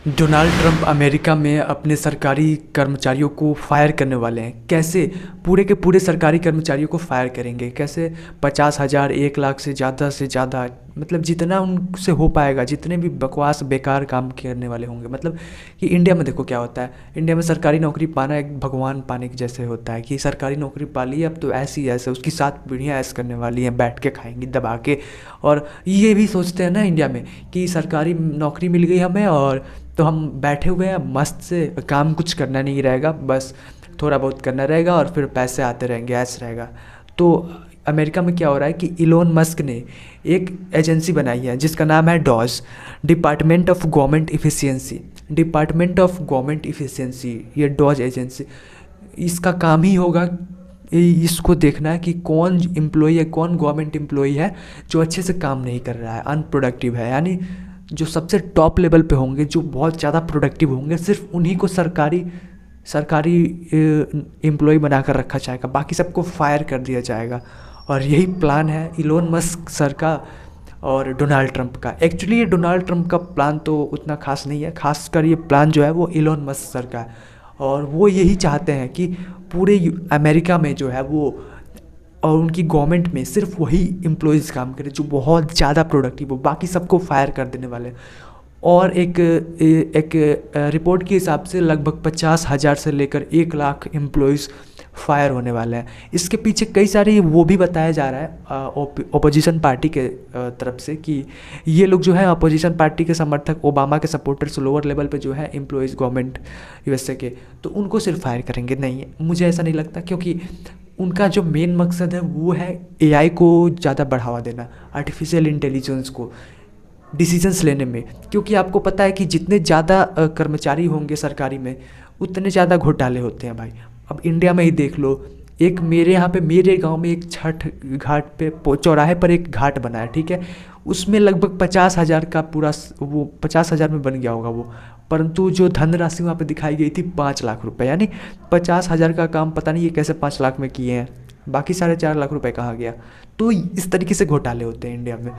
Donald Trump America में अपने सरकारी कर्मचारियों को फायर करने वाले हैं। कैसे पूरे के पूरे सरकारी कर्मचारियों को फायर करेंगे? कैसे 50,000 1 लाख से ज़्यादा मतलब जितना उनसे हो पाएगा, जितने भी बकवास बेकार काम करने वाले होंगे। मतलब कि इंडिया में देखो क्या होता है, इंडिया में सरकारी नौकरी पाना एक भगवान पाने के जैसे होता है कि सरकारी नौकरी पा ली अब तो ऐसी ऐसे उसकी 7 पीढ़ियाँ ऐसे करने वाली हैं, बैठ के खाएंगी दबा के। और ये भी सोचते हैं ना इंडिया में कि सरकारी नौकरी मिल गई हमें और तो हम बैठे हुए हैं मस्त से, काम कुछ करना नहीं रहेगा, बस थोड़ा बहुत करना रहेगा और फिर पैसे आते रहेंगे, ऐसा रहेगा। तो अमेरिका में क्या हो रहा है कि इलोन मस्क ने एक एजेंसी बनाई है जिसका नाम है DOGE, department of government efficiency. Department of government efficiency, ये डॉज एजेंसी, इसका काम ही होगा इसको देखना है कि कौन एम्प्लॉई है, कौन गवर्नमेंट एम्प्लॉई है जो अच्छे से काम नहीं कर रहा है, अनप्रोडक्टिव है। यानी जो सबसे टॉप लेवल पे होंगे, जो बहुत ज़्यादा प्रोडक्टिव होंगे, सिर्फ उन्हीं को सरकारी सरकारी एम्प्लॉय बनाकर रखा जाएगा, बाकी सबको फायर कर दिया जाएगा। और यही प्लान है इलोन मस्क सर का और डोनाल्ड ट्रंप का। एक्चुअली ये डोनाल्ड ट्रंप का प्लान तो उतना खास नहीं है, खासकर ये प्लान जो है वो इलोन मस्क सर का है। और वो यही चाहते हैं कि पूरे अमेरिका में जो है वो और उनकी गवर्नमेंट में सिर्फ वही एम्प्लॉयज़ काम करें जो बहुत ज़्यादा प्रोडक्टिव हो, बाकी सबको फायर कर देने वाले हैं। और एक रिपोर्ट के हिसाब से लगभग 50,000 से लेकर 1 लाख एम्प्लॉयज़ फायर होने वाले हैं। इसके पीछे कई सारे वो भी बताया जा रहा है ओपोजिशन पार्टी के तरफ से कि ये लोग जो है अपोजिशन पार्टी के समर्थक, ओबामा के सपोर्टर्स लोअर लेवल पे जो है एम्प्लॉयज़ गवर्नमेंट यूएसए के, तो उनको सिर्फ फायर करेंगे। नहीं, मुझे ऐसा नहीं लगता, क्योंकि उनका जो मेन मकसद है वो है एआई को ज़्यादा बढ़ावा देना, आर्टिफिशियल इंटेलिजेंस को डिसीजंस लेने में। क्योंकि आपको पता है कि जितने ज़्यादा कर्मचारी होंगे सरकारी में उतने ज़्यादा घोटाले होते हैं भाई। अब इंडिया में ही देख लो, एक मेरे यहाँ पे मेरे गांव में एक छठ घाट पे चौराहे पर एक घाट बना है, ठीक है, उसमें लगभग 50,000 का पूरा वो 50,000 में बन गया होगा वो, परंतु जो धनराशि वहाँ पे दिखाई गई थी 5 लाख रुपए। यानी 50,000 का काम पता नहीं ये कैसे 5 लाख में किए हैं, बाकी 4.5 लाख रुपए कहाँ गया। तो इस तरीके से घोटाले होते हैं इंडिया में।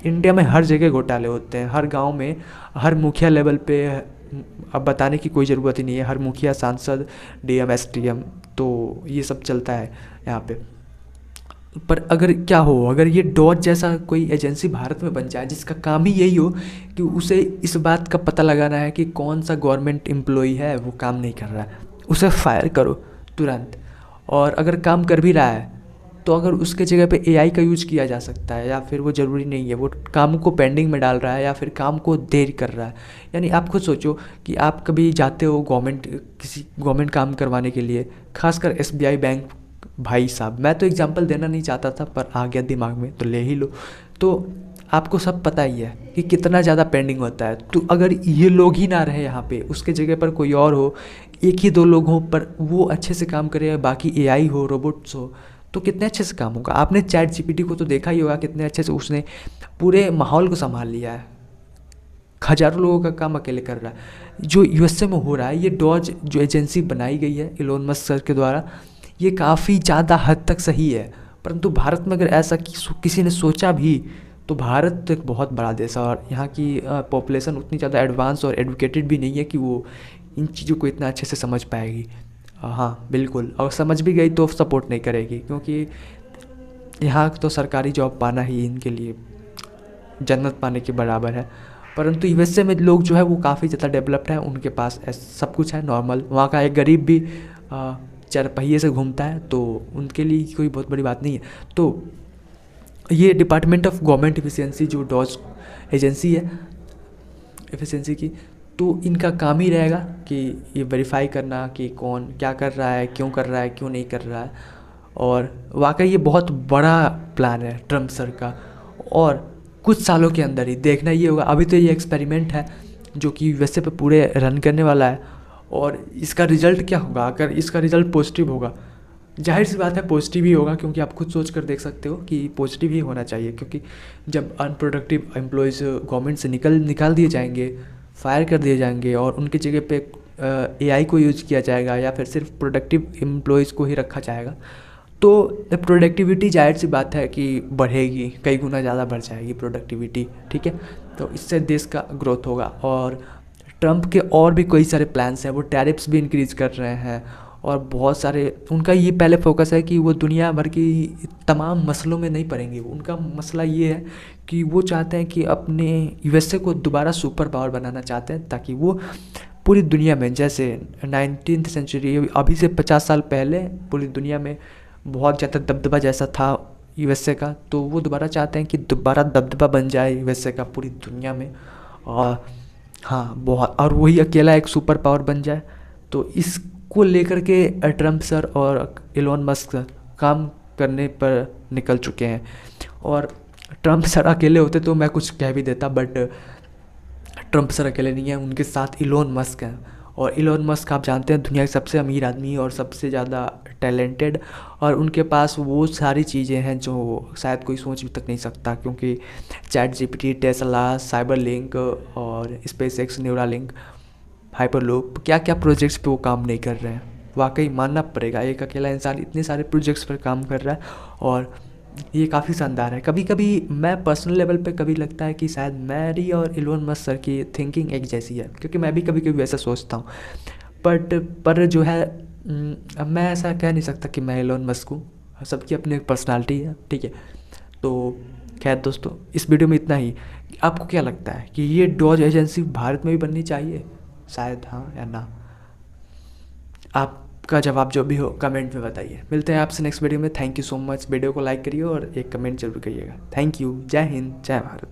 इंडिया में हर जगह घोटाले होते हैं, हर गांव में, हर मुखिया लेवल पे। अब बताने की कोई ज़रूरत ही नहीं है, हर मुखिया, सांसद, डीएम, एसडीएम, तो ये सब चलता है यहाँ पे। पर अगर क्या हो, अगर ये डॉज जैसा कोई एजेंसी भारत में बन जाए जिसका काम ही यही हो कि उसे इस बात का पता लगाना है कि कौन सा गवर्नमेंट एम्प्लॉई है वो काम नहीं कर रहा है, उसे फायर करो तुरंत। और अगर काम कर भी रहा है तो अगर उसके जगह पे एआई का यूज़ किया जा सकता है, या फिर वो ज़रूरी नहीं है वो काम को पेंडिंग में डाल रहा है या फिर काम को देर कर रहा है। यानी आप खुद सोचो कि आप कभी जाते हो किसी गवर्नमेंट काम करवाने के लिए, खासकर एसबीआई बैंक, भाई साहब मैं तो एग्जांपल देना नहीं चाहता था पर आ गया दिमाग में तो ले ही लो। तो आपको सब पता ही है कि कितना ज़्यादा पेंडिंग होता है। तो अगर ये लोग ही ना रहे यहाँ पे, उसके जगह पर कोई और हो, एक ही दो लोग हों पर वो अच्छे से काम करे, बाकी एआई हो, रोबोट्स हो, तो कितने अच्छे से काम होगा। आपने चैट जीपीटी को तो देखा ही होगा, कितने अच्छे से उसने पूरे माहौल को संभाल लिया है, हज़ारों लोगों का काम अकेले कर रहा है। जो यूएसए में हो रहा है, ये डॉज जो एजेंसी बनाई गई है इलोन मस्क सर के द्वारा, ये काफ़ी ज़्यादा हद तक सही है। परंतु भारत में अगर ऐसा किसी ने सोचा भी तो भारत तो एक बहुत बड़ा देश है और यहाँ की पॉपुलेशन उतनी ज़्यादा एडवांस और एडुकेटेड भी नहीं है कि वो इन चीज़ों को इतना अच्छे से समझ पाएगी। हाँ बिल्कुल, और समझ भी गई तो सपोर्ट नहीं करेगी, क्योंकि यहाँ तो सरकारी जॉब पाना ही इनके लिए जन्नत पाने के बराबर है। परंतु यूएसए में लोग जो है वो काफ़ी ज़्यादा डेवलप्ड हैं, उनके पास सब कुछ है नॉर्मल। वहाँ का एक गरीब भी 4 पहिए से घूमता है, तो उनके लिए कोई बहुत बड़ी बात नहीं है। तो ये डिपार्टमेंट ऑफ गवर्नमेंट इफिशियंसी जो डॉज एजेंसी है एफिशिएंसी की, तो इनका काम ही रहेगा कि ये वेरीफाई करना कि कौन क्या कर रहा है, क्यों कर रहा है, क्यों नहीं कर रहा है। और वाकई ये बहुत बड़ा प्लान है ट्रम्प सर का, और कुछ सालों के अंदर ही देखना ये होगा। अभी तो ये एक्सपेरिमेंट है जो कि वैसे पे पूरे रन करने वाला है, और इसका रिज़ल्ट क्या होगा। अगर इसका रिज़ल्ट पॉजिटिव होगा, जाहिर सी बात है पॉजिटिव ही होगा, क्योंकि आप खुद सोच कर देख सकते हो कि पॉजिटिव ही होना चाहिए। क्योंकि जब अनप्रोडक्टिव एम्प्लॉयज़ गवर्नमेंट से निकाल दिए जाएंगे, फायर कर दिए जाएंगे, और उनकी जगह पे एआई को यूज़ किया जाएगा या फिर सिर्फ प्रोडक्टिव एम्प्लॉयज़ को ही रखा जाएगा, तो प्रोडक्टिविटी जाहिर सी बात है कि बढ़ेगी, कई गुना ज़्यादा बढ़ जाएगी प्रोडक्टिविटी, ठीक है। तो इससे देश का ग्रोथ होगा। और ट्रम्प के और भी कई सारे प्लान्स हैं, वो टैरिफ्स भी इंक्रीज़ कर रहे हैं और बहुत सारे उनका ये पहले फोकस है कि वो दुनिया भर की तमाम मसलों में नहीं पड़ेंगे। उनका मसला ये है कि वो चाहते हैं कि अपने यूएसए को दोबारा सुपर पावर बनाना चाहते हैं, ताकि वो पूरी दुनिया में, जैसे 19th सेंचुरी अभी से 50 साल पहले पूरी दुनिया में बहुत ज़्यादा दबदबा जैसा था यूएसए का, तो वो दोबारा चाहते हैं कि दोबारा दबदबा बन जाए यूएसए का पूरी दुनिया में। और हाँ, बहुत, और वही अकेला एक सुपर पावर बन जाए। तो इसको लेकर के ट्रम्प सर और एलोन मस्क काम करने पर निकल चुके हैं। और ट्रम्प सर अकेले होते तो मैं कुछ कह भी देता, बट ट्रम्प सर अकेले नहीं हैं, उनके साथ इलोन मस्क हैं। और इलोन मस्क आप जानते हैं दुनिया के सबसे अमीर आदमी और सबसे ज़्यादा टैलेंटेड, और उनके पास वो सारी चीज़ें हैं जो शायद कोई सोच भी तक नहीं सकता, क्योंकि chat GPT, Tesla, cyber link और स्पेस एक्स, न्यूरालिंक, हाइपरलूप, क्या क्या प्रोजेक्ट्स पे वो काम नहीं कर रहे हैं। वाकई मानना पड़ेगा, एक अकेला इंसान इतने सारे प्रोजेक्ट्स पर काम कर रहा है, और ये काफ़ी शानदार है। कभी कभी मैं पर्सनल लेवल पे कभी लगता है कि शायद मेरी और इलोन मस्क सर की थिंकिंग एक जैसी है, क्योंकि मैं भी कभी कभी वैसा सोचता हूँ। बट पर जो है अब मैं ऐसा कह नहीं सकता कि मैं इलोन मस्क हूँ, सबकी अपनी एक पर्सनालिटी है, ठीक है। तो खैर दोस्तों, इस वीडियो में इतना ही। आपको क्या लगता है कि ये डॉज एजेंसी भारत में भी बननी चाहिए? शायद हाँ या ना? आपका जवाब जो भी हो कमेंट में बताइए। मिलते हैं आपसे नेक्स्ट वीडियो में। Thank you so much. Video को लाइक करिए और एक कमेंट जरूर करिएगा। Thank you. जय हिंद, जय भारत।